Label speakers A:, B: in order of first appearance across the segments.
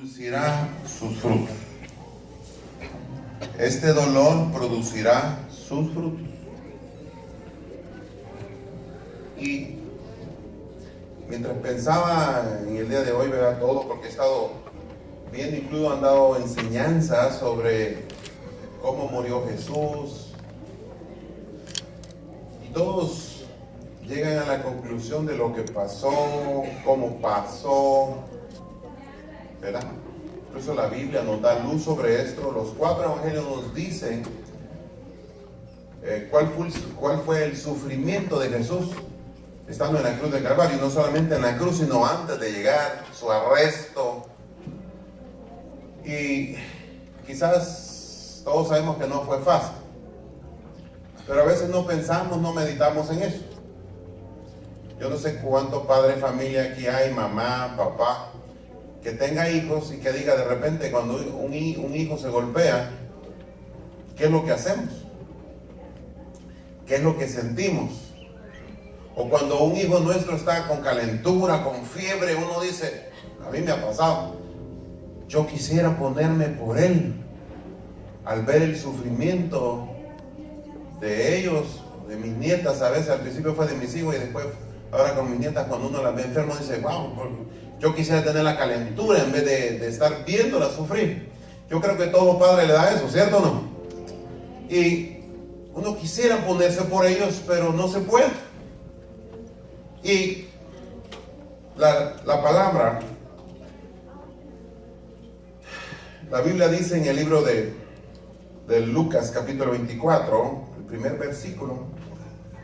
A: producirá sus frutos. Este dolor producirá sus frutos. Y mientras pensaba en el día de hoy, ¿verdad? Todo, porque he estado viendo, incluso han dado enseñanzas sobre cómo murió Jesús. Y todos llegan a la conclusión de lo que pasó, cómo pasó, ¿verdad? Incluso la Biblia nos da luz sobre esto. Los 4 evangelios nos dicen cuál fue el sufrimiento de Jesús estando en la cruz de Calvario, y no solamente en la cruz, sino antes de llegar, su arresto. Y quizás todos sabemos que no fue fácil, pero a veces no pensamos, no meditamos en eso. Yo no sé cuántos padres de familia aquí hay, mamá, papá, que tenga hijos y que diga de repente cuando un hijo se golpea, ¿qué es lo que hacemos? ¿Qué es lo que sentimos? O cuando un hijo nuestro está con calentura, con fiebre, uno dice, a mí me ha pasado, yo quisiera ponerme por él. Al ver el sufrimiento de ellos, de mis nietas, a veces al principio fue de mis hijos y después ahora con mis nietas, cuando uno las ve enfermas, dice, wow, yo quisiera tener la calentura en vez de estar viéndolas sufrir. Yo creo que todo padre le da eso, ¿cierto o no? Y uno quisiera ponerse por ellos, pero no se puede. Y la palabra, la Biblia dice en el libro de Lucas capítulo 24, el primer versículo,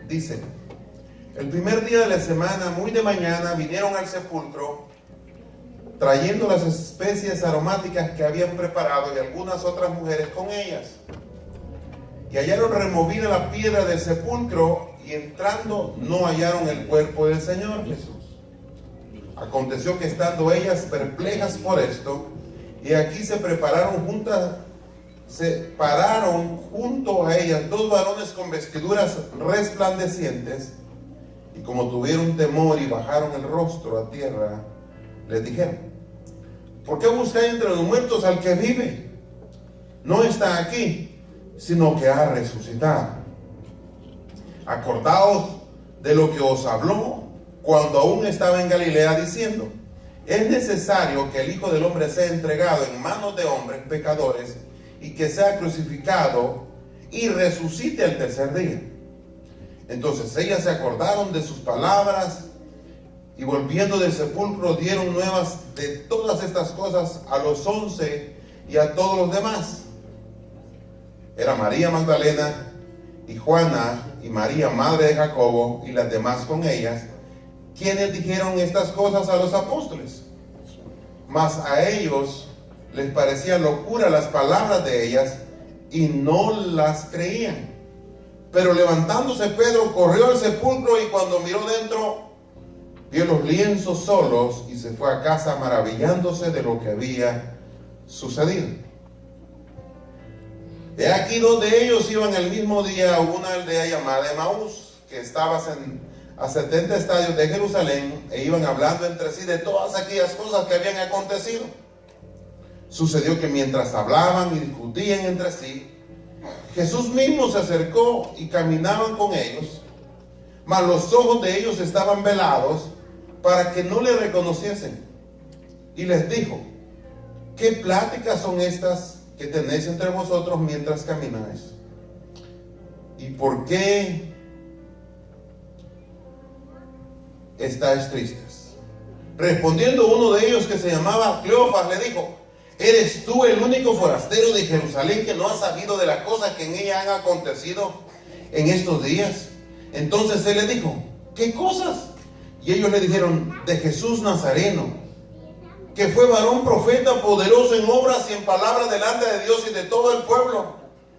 A: dice: el primer día de la semana, muy de mañana, vinieron al sepulcro trayendo las especies aromáticas que habían preparado y algunas otras mujeres con ellas. Y hallaron removida la piedra del sepulcro, y entrando no hallaron el cuerpo del Señor Jesús. Aconteció que estando ellas perplejas por esto, y aquí se pararon junto a ellas 2 varones con vestiduras resplandecientes, y como tuvieron temor y bajaron el rostro a tierra, les dijeron: ¿por qué buscáis entre los muertos al que vive? No está aquí, sino que ha resucitado. Acordaos de lo que os habló cuando aún estaba en Galilea, diciendo: es necesario que el Hijo del Hombre sea entregado en manos de hombres pecadores, y que sea crucificado y resucite al tercer día. Entonces ellas se acordaron de sus palabras, y volviendo del sepulcro dieron nuevas de todas estas cosas a los 11 y a todos los demás. Era María Magdalena y Juana y María, madre de Jacobo, y las demás con ellas, quienes dijeron estas cosas a los apóstoles. Mas a ellos les parecía locura las palabras de ellas, y no las creían. Pero levantándose Pedro corrió al sepulcro, y cuando miró dentro, vio los lienzos solos, y se fue a casa maravillándose de lo que había sucedido. He aquí 2 de ellos iban el mismo día a una aldea llamada Emaús, que estaba a 70 estadios de Jerusalén, e iban hablando entre sí de todas aquellas cosas que habían acontecido. Sucedió que mientras hablaban y discutían entre sí, Jesús mismo se acercó y caminaban con ellos, mas los ojos de ellos estaban velados para que no le reconociesen. Y les dijo: ¿qué pláticas son estas que tenéis entre vosotros mientras camináis? ¿Y por qué estáis tristes? Respondiendo uno de ellos, que se llamaba Cleofas, le dijo: ¿eres tú el único forastero de Jerusalén que no ha sabido de las cosas que en ella han acontecido en estos días? Entonces él le dijo: ¿qué cosas? Y ellos le dijeron: de Jesús Nazareno, que fue varón profeta, poderoso en obras y en palabras delante de Dios y de todo el pueblo,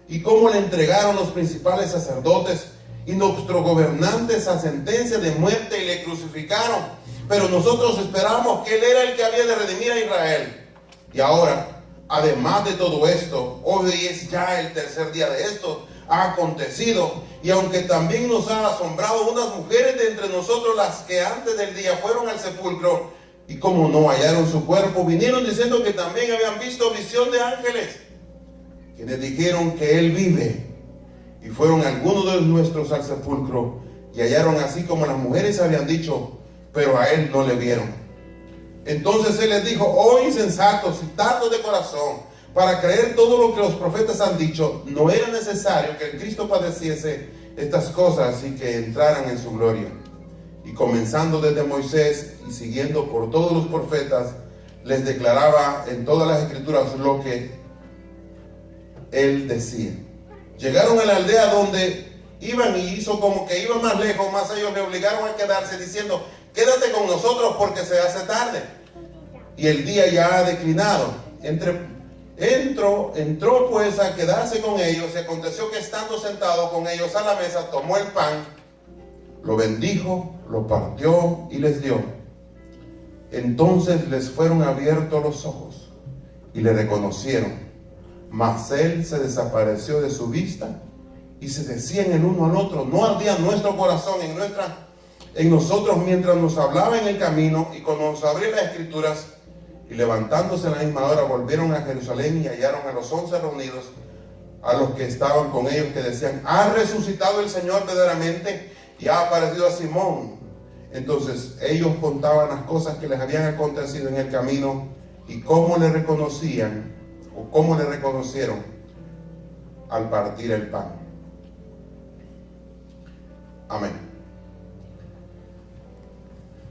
A: y cómo le entregaron los principales sacerdotes y nuestros gobernantes a sentencia de muerte, y le crucificaron. Pero nosotros esperamos que él era el que había de redimir a Israel. Y ahora, además de todo esto, hoy es ya el tercer día de esto ha acontecido. Y aunque también nos ha asombrado unas mujeres de entre nosotros, las que antes del día fueron al sepulcro, Y como no hallaron su cuerpo, vinieron diciendo que también habían visto visión de ángeles, quienes dijeron que él vive. Y fueron algunos de nuestros al sepulcro y hallaron así como las mujeres habían dicho, pero a él no le vieron. Entonces él les dijo: oh insensatos y tardos de corazón, para creer todo lo que los profetas han dicho, ¿no era necesario que el Cristo padeciese estas cosas y que entraran en su gloria? Y comenzando desde Moisés y siguiendo por todos los profetas, les declaraba en todas las escrituras lo que él decía. Llegaron a la aldea donde iban y hizo como que iba más lejos, más ellos le obligaron a quedarse diciendo: quédate con nosotros porque se hace tarde y el día ya ha declinado. Entró pues a quedarse con ellos, y aconteció que estando sentado con ellos a la mesa, tomó el pan, lo bendijo, lo partió y les dio. Entonces les fueron abiertos los ojos y le reconocieron. Mas él se desapareció de su vista, y se decían el uno al otro: ¿no ardía nuestro corazón en nosotros mientras nos hablaba en el camino y cuando nos abrió las escrituras? Y levantándose a la misma hora volvieron a Jerusalén y hallaron a los 11 reunidos, a los que estaban con ellos, que decían: ¿ha resucitado el Señor verdaderamente y ha aparecido a Simón? Entonces ellos contaban las cosas que les habían acontecido en el camino y cómo le reconocían o cómo le reconocieron al partir el pan. Amén.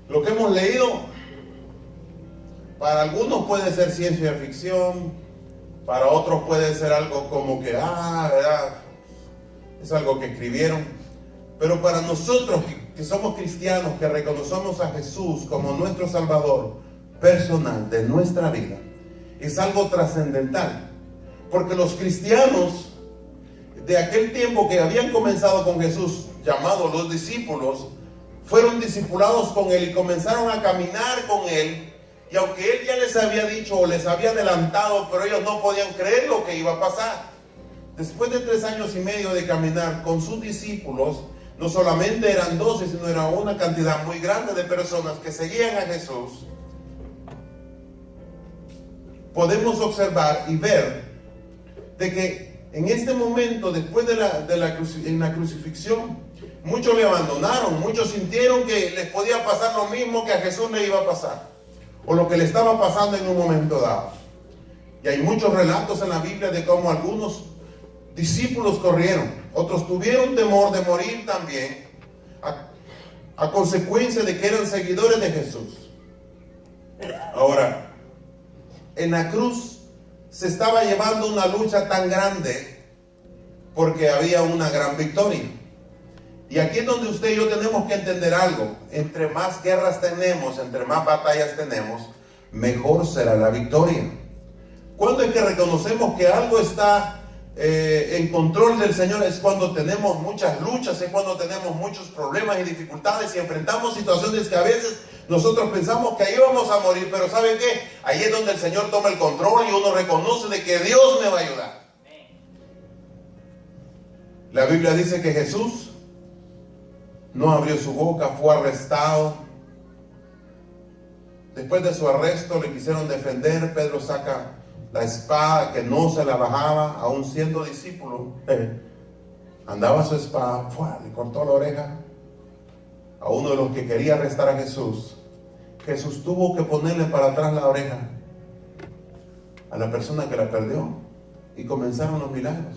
A: Lo que hemos leído para algunos puede ser ciencia ficción, para otros puede ser algo como que, ¿verdad? Es algo que escribieron. Pero para nosotros que somos cristianos, que reconocemos a Jesús como nuestro Salvador personal de nuestra vida, es algo trascendental. Porque los cristianos de aquel tiempo que habían comenzado con Jesús, llamados los discípulos, fueron discipulados con él y comenzaron a caminar con él. Y aunque él ya les había dicho o les había adelantado, pero ellos no podían creer lo que iba a pasar. Después de 3 años y medio de caminar con sus discípulos, no solamente eran 12, sino era una cantidad muy grande de personas que seguían a Jesús. Podemos observar y ver de que en este momento, después de la crucifixión, muchos le abandonaron, muchos sintieron que les podía pasar lo mismo que a Jesús le iba a pasar, o lo que le estaba pasando en un momento dado. Y hay muchos relatos en la Biblia de cómo algunos discípulos corrieron, otros tuvieron temor de morir también, a consecuencia de que eran seguidores de Jesús. Ahora, en la cruz se estaba llevando una lucha tan grande porque había una gran victoria. Y aquí es donde usted y yo tenemos que entender algo: entre más guerras tenemos, entre más batallas tenemos, mejor será la victoria. Cuando es que reconocemos que algo está en control del Señor? Es cuando tenemos muchas luchas, es cuando tenemos muchos problemas y dificultades y enfrentamos situaciones que a veces nosotros pensamos que ahí vamos a morir, pero ¿sabe qué? Ahí es donde el Señor toma el control y uno reconoce de que Dios me va a ayudar. La Biblia dice que Jesús no abrió su boca, fue arrestado. Después de su arresto le quisieron defender. Pedro saca la espada, que no se la bajaba, aún siendo discípulo. Andaba su espada, le cortó la oreja a uno de los que quería arrestar a Jesús. Jesús tuvo que ponerle para atrás la oreja a la persona que la perdió, y comenzaron los milagros.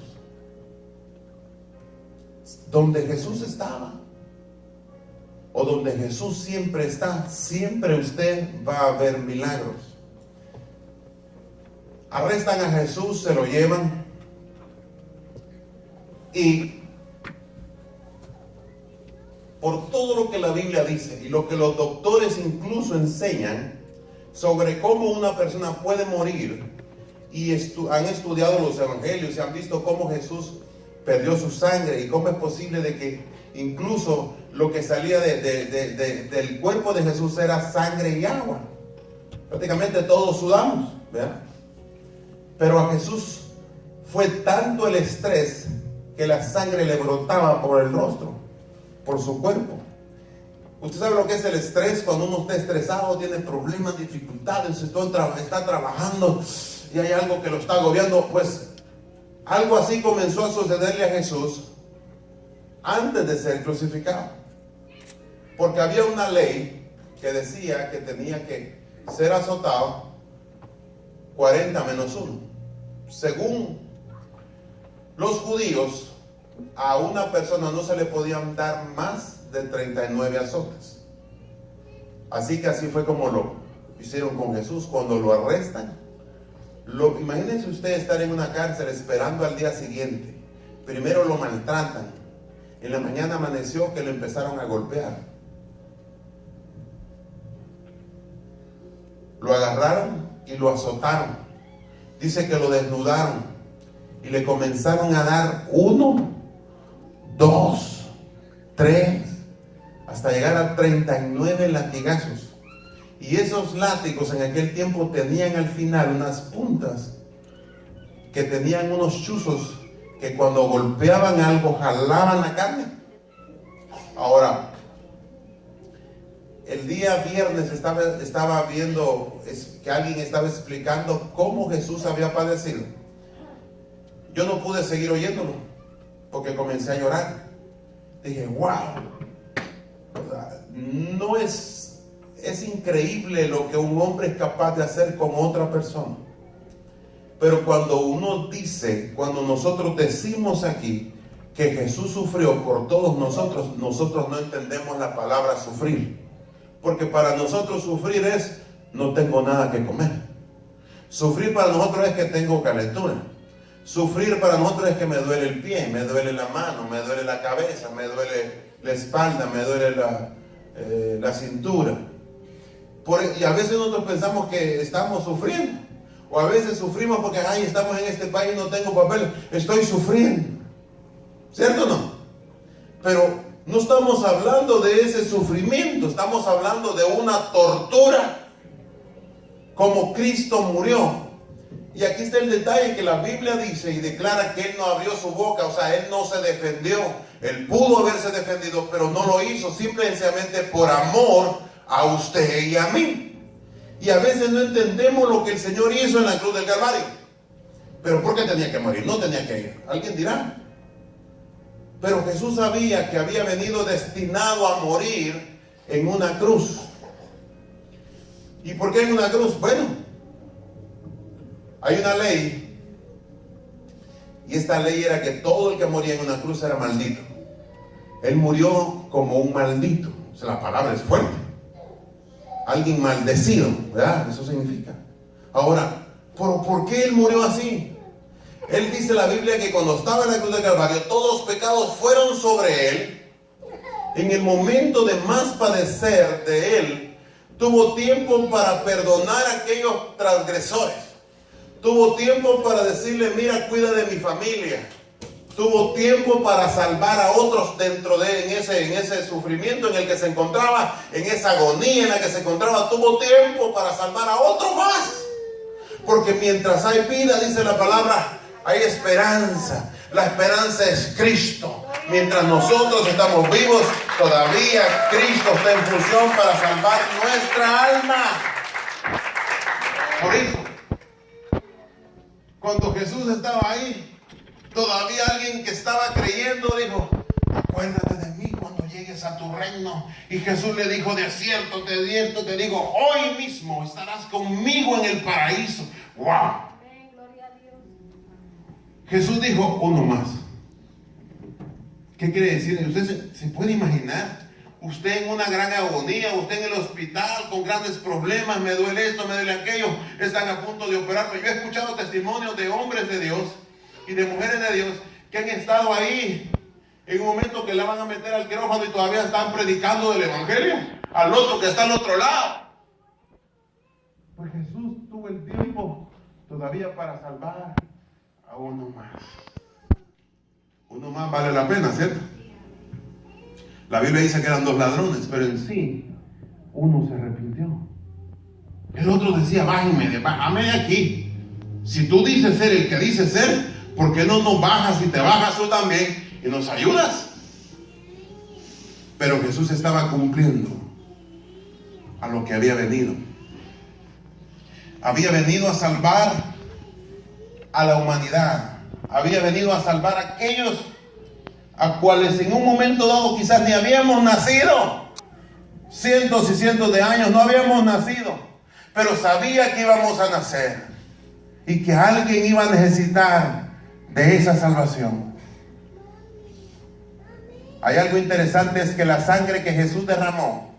A: Donde Jesús estaba, o donde Jesús siempre está, siempre usted va a ver milagros. Arrestan a Jesús, se lo llevan, y por todo lo que la Biblia dice y lo que los doctores incluso enseñan sobre cómo una persona puede morir, y han estudiado los evangelios y han visto cómo Jesús perdió su sangre y cómo es posible de que incluso lo que salía del cuerpo de Jesús era sangre y agua. Prácticamente todos sudamos, ¿verdad? Pero a Jesús fue tanto el estrés que la sangre le brotaba por el rostro, por su cuerpo. Usted sabe lo que es el estrés, cuando uno está estresado, tiene problemas, dificultades, está trabajando y hay algo que lo está agobiando. Pues algo así comenzó a sucederle a Jesús antes de ser crucificado. Porque había una ley que decía que tenía que ser azotado 40 menos 1. Según los judíos, a una persona no se le podían dar más de 39 azotes. Así que así fue como lo hicieron con Jesús. Cuando lo arrestan, imagínense usted estar en una cárcel esperando al día siguiente. Primero lo maltratan, en la mañana amaneció que lo empezaron a golpear, lo agarraron y lo azotaron. Dice que lo desnudaron y le comenzaron a dar 1, 2, 3, hasta llegar a 39 latigazos. Y esos látigos en aquel tiempo tenían al final unas puntas que tenían unos chuzos que cuando golpeaban algo jalaban la carne. Ahora, el día viernes estaba viendo que alguien estaba explicando cómo Jesús había padecido. Yo no pude seguir oyéndolo porque comencé a llorar. Dije, wow, no es increíble lo que un hombre es capaz de hacer con otra persona. Pero cuando nosotros decimos aquí que Jesús sufrió por todos nosotros, nosotros no entendemos la palabra sufrir. Porque para nosotros sufrir es, no tengo nada que comer. Sufrir para nosotros es que tengo calentura. Sufrir para nosotros es que me duele el pie, me duele la mano, me duele la cabeza, me duele la espalda, me duele la cintura. Y a veces nosotros pensamos que estamos sufriendo. O a veces sufrimos porque, estamos en este país, no tengo papel, estoy sufriendo. ¿Cierto o no? Pero no estamos hablando de ese sufrimiento, estamos hablando de una tortura, como Cristo murió. Y aquí está el detalle que la Biblia dice y declara que Él no abrió su boca, o sea, Él no se defendió. Él pudo haberse defendido, pero no lo hizo, simplemente por amor a usted y a mí. Y a veces no entendemos lo que el Señor hizo en la cruz del Calvario. Pero ¿por qué tenía que morir? No tenía que ir. Alguien dirá. Pero Jesús sabía que había venido destinado a morir en una cruz. ¿Y por qué en una cruz? Bueno, hay una ley. Y esta ley era que todo el que moría en una cruz era maldito. Él murió como un maldito. O sea, la palabra es fuerte. Alguien maldecido, ¿verdad? Eso significa. Ahora, ¿por qué Él murió así? Él dice la Biblia que cuando estaba en la cruz del Calvario, todos los pecados fueron sobre Él. En el momento de más padecer de Él, tuvo tiempo para perdonar a aquellos transgresores. Tuvo tiempo para decirle, mira, cuida de mi familia. Tuvo tiempo para salvar a otros dentro de en ese sufrimiento en el que se encontraba, en esa agonía en la que se encontraba. Tuvo tiempo para salvar a otros más. Porque mientras hay vida, dice la palabra, hay esperanza. La esperanza es Cristo. Mientras nosotros estamos vivos, todavía Cristo está en función para salvar nuestra alma. Por eso, cuando Jesús estaba ahí, todavía alguien que estaba creyendo dijo, acuérdate de mí cuando llegues a tu reino. Y Jesús le dijo, de cierto te digo, hoy mismo estarás conmigo en el paraíso. ¡Wow! Jesús dijo, uno más. ¿Qué quiere decir? Usted se puede imaginar, usted en una gran agonía, usted en el hospital con grandes problemas, me duele esto, me duele aquello, están a punto de operarme. Yo he escuchado testimonios de hombres de Dios y de mujeres de Dios que han estado ahí en un momento que le van a meter al quirófano y todavía están predicando del evangelio al otro que está al otro lado. Pues Jesús tuvo el tiempo todavía para salvar a uno más. Uno más vale la pena, ¿cierto? La Biblia dice que eran 2 ladrones, pero en sí uno se arrepintió. El otro decía, bájame de aquí. Si tú dices ser el que dices ser, ¿por qué no nos bajas y te bajas tú también y nos ayudas? Pero Jesús estaba cumpliendo a lo que había venido. Había venido a salvar a la humanidad. Había venido a salvar a aquellos a cuales en un momento dado quizás ni habíamos nacido. Cientos y cientos de años no habíamos nacido, pero sabía que íbamos a nacer y que alguien iba a necesitar de esa salvación. Hay algo interesante, es que la sangre que Jesús derramó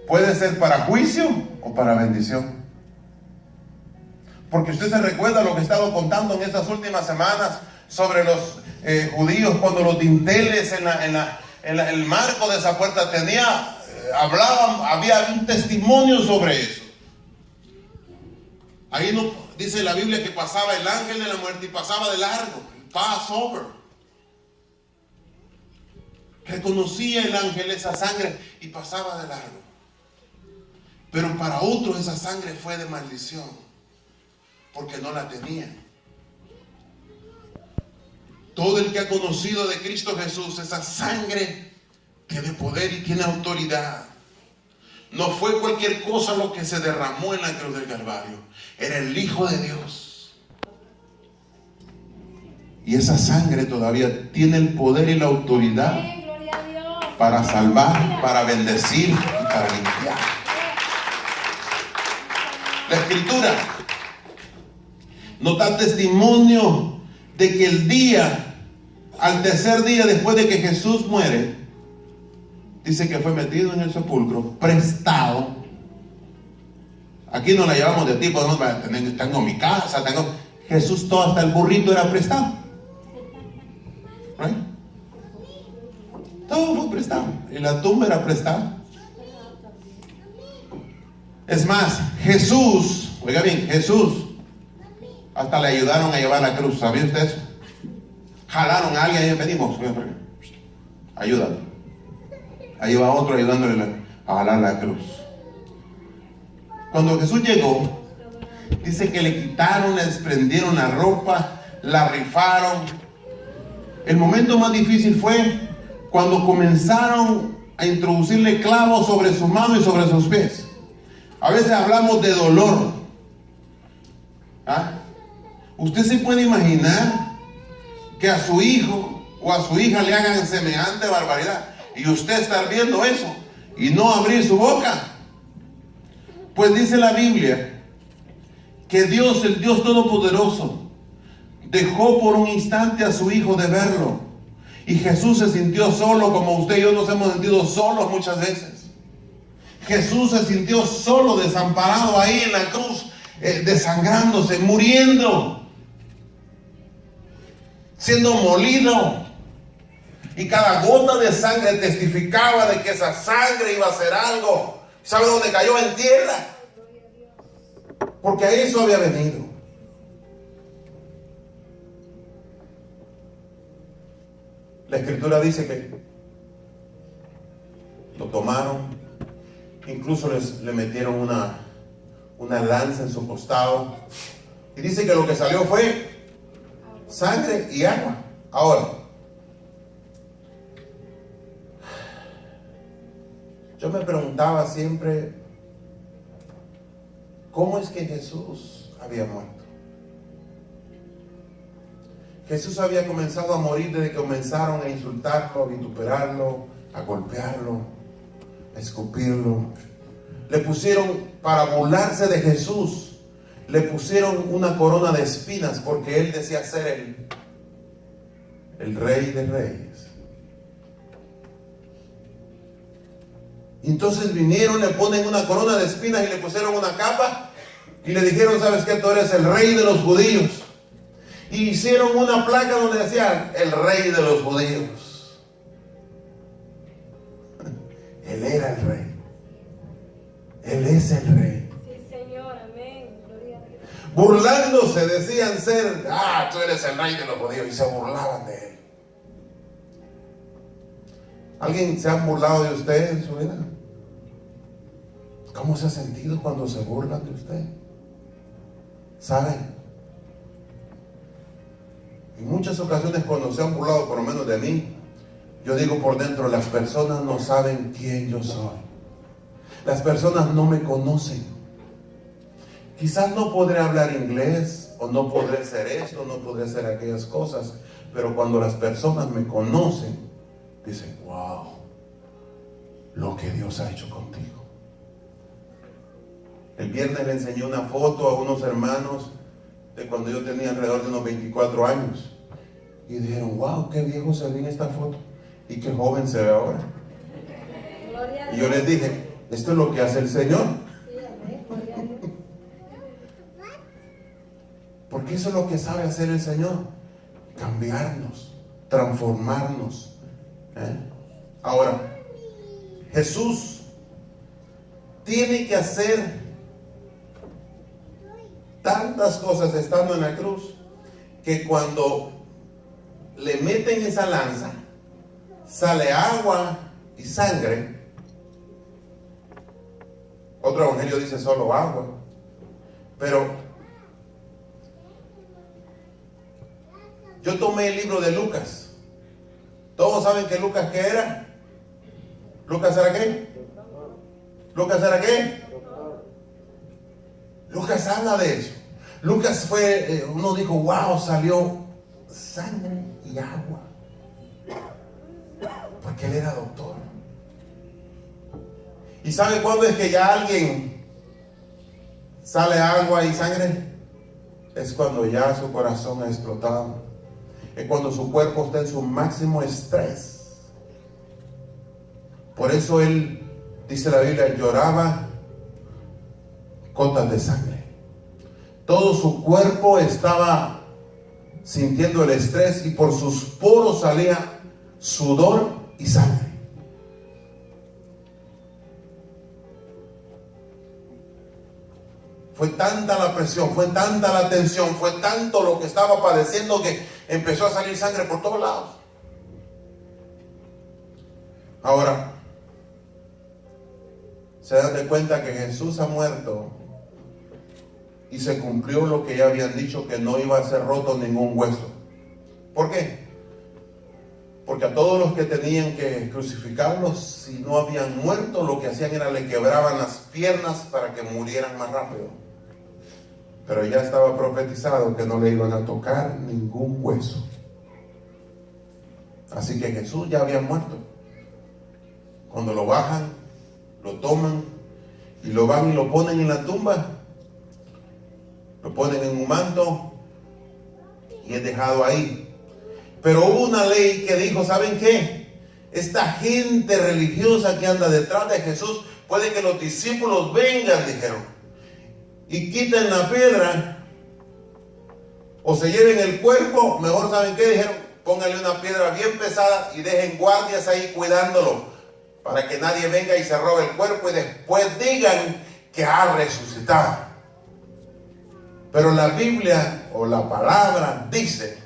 A: puede ser para juicio o para bendición. Porque usted se recuerda lo que he estado contando en estas últimas semanas sobre los judíos, cuando los dinteles en el marco de esa puerta hablaban, había un testimonio sobre eso. Ahí no dice la Biblia que pasaba el ángel de la muerte y pasaba de largo, Passover. Reconocía el ángel esa sangre y pasaba de largo. Pero para otros esa sangre fue de maldición, porque no la tenían. Todo el que ha conocido de Cristo Jesús, esa sangre tiene poder y tiene autoridad. No fue cualquier cosa lo que se derramó en la cruz del Calvario. Era el Hijo de Dios. Y esa sangre todavía tiene el poder y la autoridad para salvar, para bendecir y para limpiar. La Escritura nos da testimonio de que el día, al tercer día después de que Jesús muere, dice que fue metido en el sepulcro, prestado. Aquí no la llevamos de tipo, no, tengo mi casa, Jesús, todo, hasta el burrito era prestado. ¿Right? Todo fue prestado. Y la tumba era prestada. Es más, Jesús, oiga bien, Jesús, hasta le ayudaron a llevar la cruz. ¿Sabía usted eso? Jalaron a alguien y pedimos, ayúdame. Ahí va otro ayudándole a jalar la cruz. Cuando Jesús llegó, dice que le quitaron, le desprendieron la ropa, la rifaron. El momento más difícil fue cuando comenzaron a introducirle clavos sobre su mano y sobre sus pies. A veces hablamos de dolor. ¿Ah? Usted se puede imaginar que a su hijo o a su hija le hagan semejante barbaridad y usted estar viendo eso y no abrir su boca. Pues dice la Biblia que Dios, el Dios Todopoderoso, dejó por un instante a su hijo de verlo, y Jesús se sintió solo, como usted y yo nos hemos sentido solos muchas veces. Jesús se sintió solo, desamparado ahí en la cruz, desangrándose, muriendo, siendo molido, y cada gota de sangre testificaba de que esa sangre iba a hacer algo. ¿Sabe dónde cayó? En tierra, porque a eso había venido. La Escritura dice que lo tomaron, incluso le metieron una lanza en su costado, y dice que lo que salió fue sangre y agua. Ahora, yo me preguntaba siempre, ¿cómo es que Jesús había muerto? Jesús había comenzado a morir desde que comenzaron a insultarlo, a vituperarlo, a golpearlo, a escupirlo. Le pusieron, para burlarse de Jesús, le pusieron una corona de espinas, porque él decía ser el Rey de Reyes. Entonces vinieron, le ponen una corona de espinas y le pusieron una capa y le dijeron, ¿sabes qué? Tú eres el Rey de los judíos. Y hicieron una placa donde decía, el Rey de los judíos. Él era el Rey. Él es el Rey.
B: Sí, Señor, amén. Gloria a Dios.
A: Burlándose, decían ser, tú eres el Rey de los judíos, y se burlaban de él. ¿Alguien se ha burlado de usted en su vida? ¿Cómo se ha sentido cuando se burlan de usted? ¿Saben? En muchas ocasiones cuando se han burlado, por lo menos de mí, Yo digo por dentro, las personas no saben quién yo soy. Las personas no me conocen. Quizás no podré hablar inglés, o no podré ser esto, no podré hacer aquellas cosas, pero cuando las personas me conocen, dicen, wow, lo que Dios ha hecho contigo. El viernes le enseñé una foto a unos hermanos de cuando yo tenía alrededor de unos 24 años. Y dijeron, wow, qué viejo se ve en esta foto y qué joven se ve ahora. Y yo les dije, esto es lo que hace el Señor. Porque eso es lo que sabe hacer el Señor. Cambiarnos, transformarnos. Ahora, Jesús tiene que hacer tantas cosas estando en la cruz, que cuando le meten esa lanza, sale agua y sangre. Otro evangelio dice solo agua, pero yo tomé el libro de Lucas. ¿Todos saben que Lucas qué era? ¿Lucas era qué? ¿Lucas era qué? Lucas habla de eso. Lucas fue, uno dijo, wow, salió sangre y agua. Porque él era doctor. ¿Y sabe cuándo es que ya alguien sale agua y sangre? Es cuando ya su corazón ha explotado. Es cuando su cuerpo está en su máximo estrés. Por eso él, dice la Biblia, lloraba gotas de sangre. Todo su cuerpo estaba sintiendo el estrés y por sus poros salía sudor y sangre. Fue tanta la presión, fue tanta la tensión, fue tanto lo que estaba padeciendo que empezó a salir sangre por todos lados. Ahora, se dan de cuenta que Jesús ha muerto y se cumplió lo que ya habían dicho, que no iba a ser roto ningún hueso. ¿Por qué? Porque a todos los que tenían que crucificarlos, si no habían muerto, lo que hacían era le quebraban las piernas para que murieran más rápido. Pero ya estaba profetizado que no le iban a tocar ningún hueso. Así que Jesús ya había muerto. Cuando lo bajan, lo toman y lo van y lo ponen en la tumba, lo ponen en un manto y es dejado ahí. Pero hubo una ley que dijo, ¿saben qué? Esta gente religiosa que anda detrás de Jesús, puede que los discípulos vengan, dijeron, y quiten la piedra o se lleven el cuerpo. Mejor, ¿saben qué? Dijeron, pónganle una piedra bien pesada y dejen guardias ahí cuidándolo, para que nadie venga y se robe el cuerpo y después digan que ha resucitado. Pero la Biblia o la palabra dice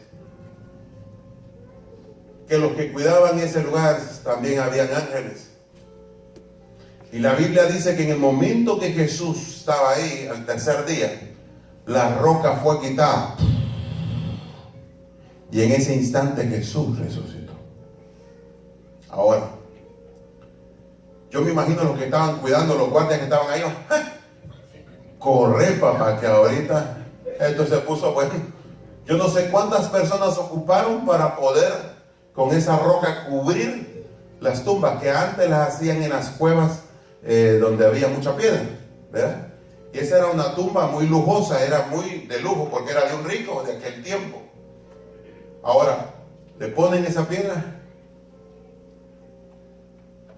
A: que los que cuidaban ese lugar también habían ángeles. Y la Biblia dice que en el momento que Jesús estaba ahí, al tercer día, la roca fue quitada. Y en ese instante Jesús resucitó. Ahora, yo me imagino los que estaban cuidando, los guardias que estaban ahí, corre, papá, que ahorita esto se puso bueno. Yo no sé cuántas personas ocuparon para poder con esa roca cubrir las tumbas, que antes las hacían en las cuevas donde había mucha piedra, ¿verdad? Y esa era una tumba muy lujosa, era muy de lujo porque era de un rico de aquel tiempo. Ahora, le ponen esa piedra.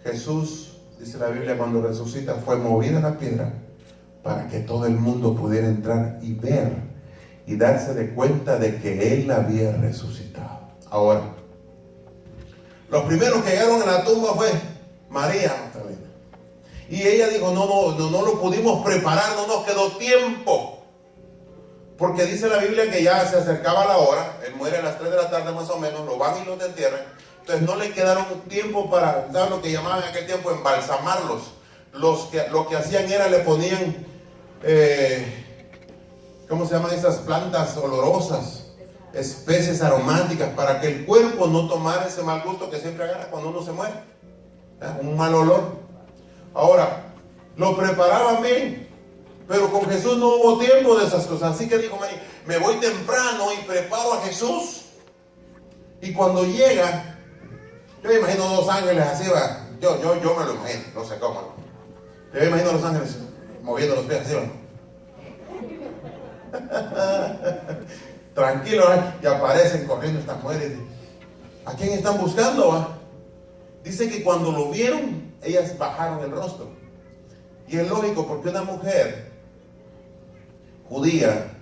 A: Jesús, dice la Biblia, cuando resucita, fue movida la piedra para que todo el mundo pudiera entrar y ver y darse de cuenta de que Él había resucitado. Ahora, los primeros que llegaron a la tumba fue María Magdalena. Y ella dijo, no lo pudimos preparar, no nos quedó tiempo. Porque dice la Biblia que ya se acercaba la hora, él muere a las 3 de la tarde más o menos, lo van y lo entierran. Entonces no le quedaron tiempo para, ¿sabes lo que llamaban en aquel tiempo? Embalsamarlos. Lo que hacían era, le ponían, ¿cómo se llaman esas plantas olorosas? especies aromáticas para que el cuerpo no tomara ese mal gusto que siempre agarra cuando uno se muere, un mal olor. Ahora, lo preparaban bien, pero con Jesús no hubo tiempo de esas cosas. Así que dijo María, me voy temprano y preparo a Jesús. Y cuando llega, yo me imagino dos ángeles así, va. Yo me lo imagino, no sé cómo. Yo me imagino a los ángeles moviendo los pies así, va. Tranquilo, y aparecen corriendo estas mujeres. ¿A quién están buscando, va? Dice que cuando lo vieron, ellas bajaron el rostro. Y es lógico, porque una mujer judía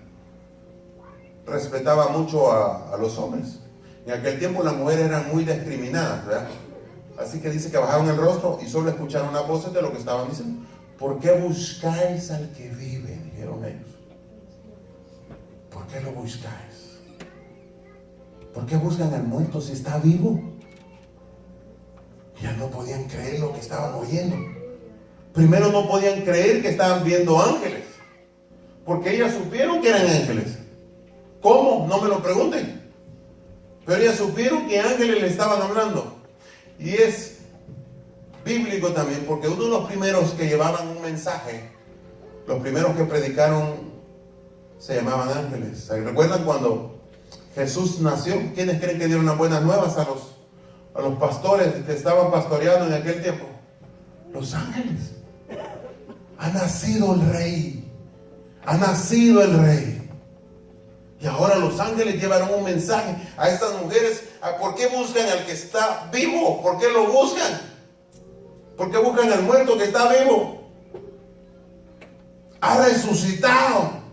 A: respetaba mucho a los hombres. En aquel tiempo las mujeres eran muy discriminadas, ¿verdad? Así que dice que bajaron el rostro y solo escucharon las voces de lo que estaban diciendo. ¿Por qué buscáis al que vive? Dijeron ellos. ¿Por qué lo buscáis? ¿Por qué buscan al muerto si está vivo? Ya no podían creer lo que estaban oyendo. Primero no podían creer que estaban viendo ángeles, porque ellas supieron que eran ángeles. ¿Cómo? No me lo pregunten. Pero ellas supieron que ángeles le estaban hablando. Y es bíblico también, porque uno de los primeros que llevaban un mensaje, los primeros que predicaron, se llamaban ángeles. ¿Se recuerdan cuando Jesús nació? ¿Quiénes creen que dieron las buenas nuevas a los pastores que estaban pastoreando en aquel tiempo? Los ángeles. Ha nacido el rey. Ha nacido el rey. Y ahora los ángeles llevaron un mensaje a estas mujeres. ¿Por qué buscan al que está vivo? ¿Por qué lo buscan? ¿Por qué buscan al muerto que está vivo? Ha resucitado.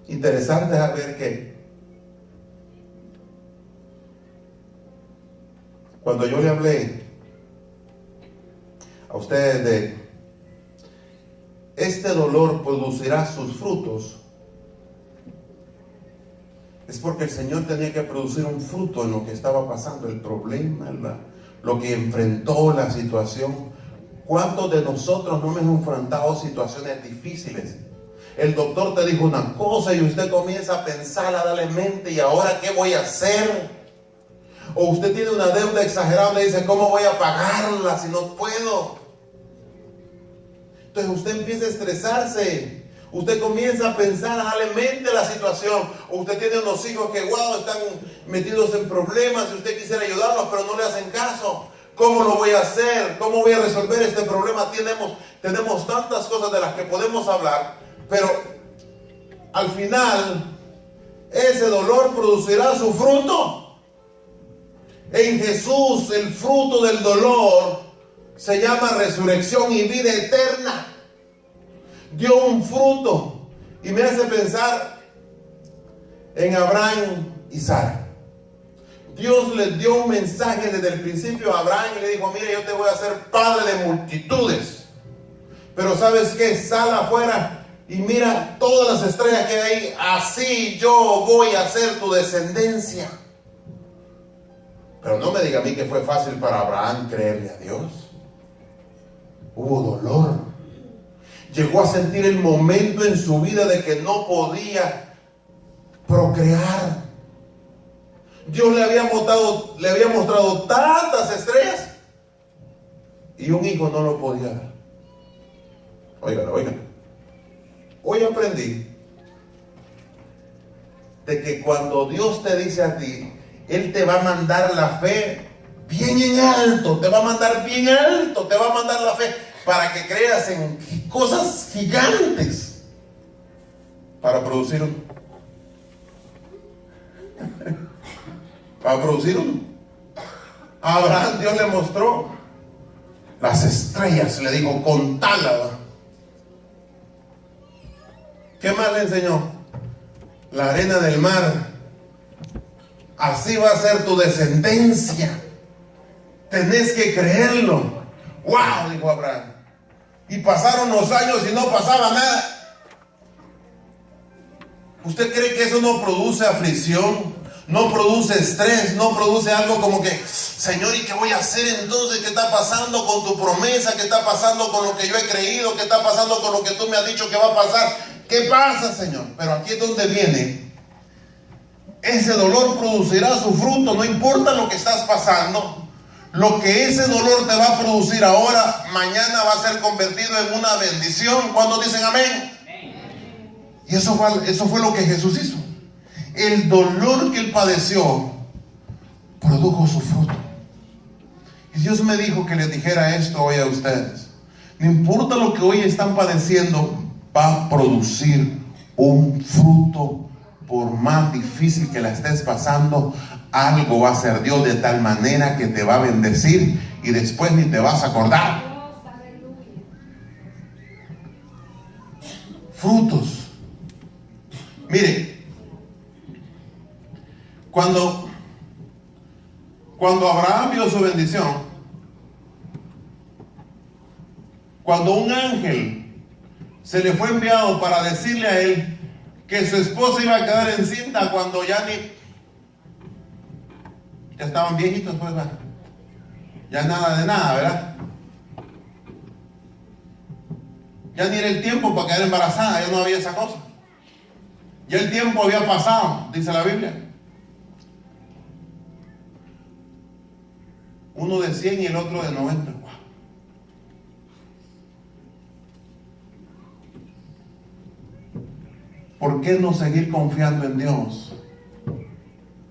A: Interesante saber que cuando yo le hablé a ustedes de este dolor producirá sus frutos, es porque el Señor tenía que producir un fruto en lo que estaba pasando, el problema, lo que enfrentó, la situación. ¿Cuántos de nosotros no hemos enfrentado situaciones difíciles? El doctor te dijo una cosa y usted comienza a pensar, a darle mente, ¿y ahora qué voy a hacer? O usted tiene una deuda exagerada y dice, ¿cómo voy a pagarla si no puedo? Entonces usted empieza a estresarse. Usted comienza a pensar, a darle mente a la situación. O usted tiene unos hijos que, están metidos en problemas y usted quisiera ayudarlos, pero no le hacen caso. ¿Cómo lo voy a hacer? ¿Cómo voy a resolver este problema? Tenemos tantas cosas de las que podemos hablar, pero al final ese dolor producirá su fruto. En Jesús el fruto del dolor se llama resurrección y vida eterna. Dio un fruto y me hace pensar en Abraham y Sara. Dios les dio un mensaje desde el principio a Abraham y le dijo, mira, yo te voy a hacer padre de multitudes. Pero ¿sabes qué? Sal afuera y mira todas las estrellas que hay ahí. Así yo voy a hacer tu descendencia. Pero no me diga a mí que fue fácil para Abraham creerle a Dios. Hubo dolor. Llegó a sentir el momento en su vida de que no podía procrear. Dios le había mostrado tantas estrellas y un hijo no lo podía dar. Oigan. Hoy aprendí de que cuando Dios te dice a ti, Él te va a mandar la fe bien en alto, te va a mandar bien alto, te va a mandar la fe para que creas en cosas gigantes para producir uno. A Abraham Dios le mostró las estrellas, le dijo, contala. ¿Qué más le enseñó? La arena del mar. Así va a ser tu descendencia. Tenés que creerlo. ¡Wow! Dijo Abraham. Y pasaron los años y no pasaba nada. ¿Usted cree que eso no produce aflicción? no produce estrés, no produce algo como que, Señor, ¿y qué voy a hacer entonces? ¿Qué está pasando con tu promesa? ¿Qué está pasando con lo que yo he creído? ¿Qué está pasando con lo que tú me has dicho que va a pasar? ¿Qué pasa, Señor? Pero aquí es donde viene. Ese dolor producirá su fruto, no importa lo que estás pasando. Lo que ese dolor te va a producir ahora, mañana va a ser convertido en una bendición. ¿Cuántos dicen amén? Y eso fue lo que Jesús hizo. El dolor que él padeció produjo su fruto. Y Dios me dijo que les dijera esto hoy a ustedes. No importa lo que hoy están padeciendo, va a producir un fruto. Por más difícil que la estés pasando, algo va a hacer Dios de tal manera que te va a bendecir y después ni te vas a acordar. Frutos. Mire, cuando Abraham vio su bendición, cuando un ángel se le fue enviado para decirle a él que su esposa iba a quedar encinta cuando ya estaban viejitos, pues ya nada de nada, ¿verdad? Ya ni era el tiempo para quedar embarazada, ya no había esa cosa. Ya el tiempo había pasado, dice la Biblia. Uno de 100 y el otro de 90. ¿Por qué no seguir confiando en Dios?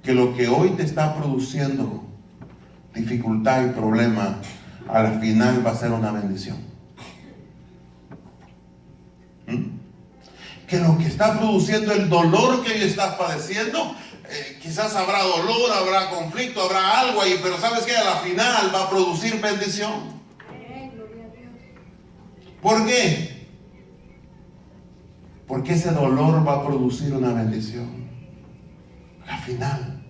A: Que lo que hoy te está produciendo dificultad y problema, al final va a ser una bendición. Que lo que está produciendo el dolor que hoy estás padeciendo, quizás habrá dolor, habrá conflicto, habrá algo ahí, pero sabes que a la final va a producir bendición. ¿Por qué? Porque ese dolor va a producir una bendición. Al final.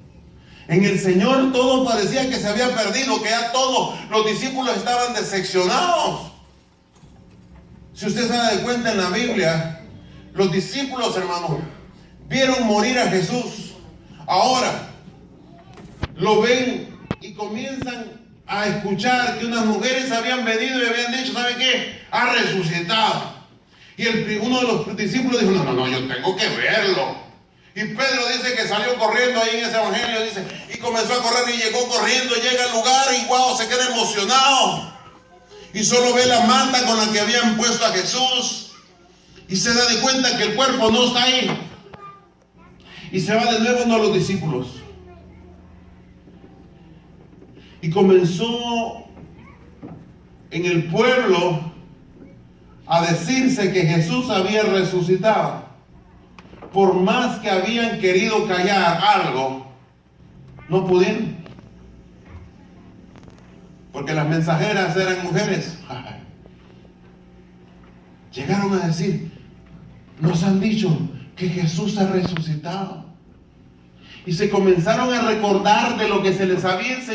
A: En el Señor todo parecía que se había perdido, que ya todos los discípulos estaban decepcionados. Si usted se da de cuenta en la Biblia, los discípulos, hermanos, vieron morir a Jesús. Ahora lo ven y comienzan a escuchar que unas mujeres habían venido y habían dicho, ¿sabe qué? Ha resucitado. Y uno de los discípulos dijo, no, yo tengo que verlo. Y Pedro dice que salió corriendo ahí en ese evangelio, dice, y comenzó a correr y llegó corriendo, llega al lugar y wow, se queda emocionado. Y solo ve la manta con la que habían puesto a Jesús. Y se da de cuenta que el cuerpo no está ahí. Y se va de nuevo uno de los discípulos. Y comenzó en el pueblo a decirse que Jesús había resucitado. Por más que habían querido callar algo, no pudieron. Porque las mensajeras eran mujeres. Llegaron a decir, nos han dicho que Jesús ha resucitado. Y se comenzaron a recordar de lo que se les había enseñado.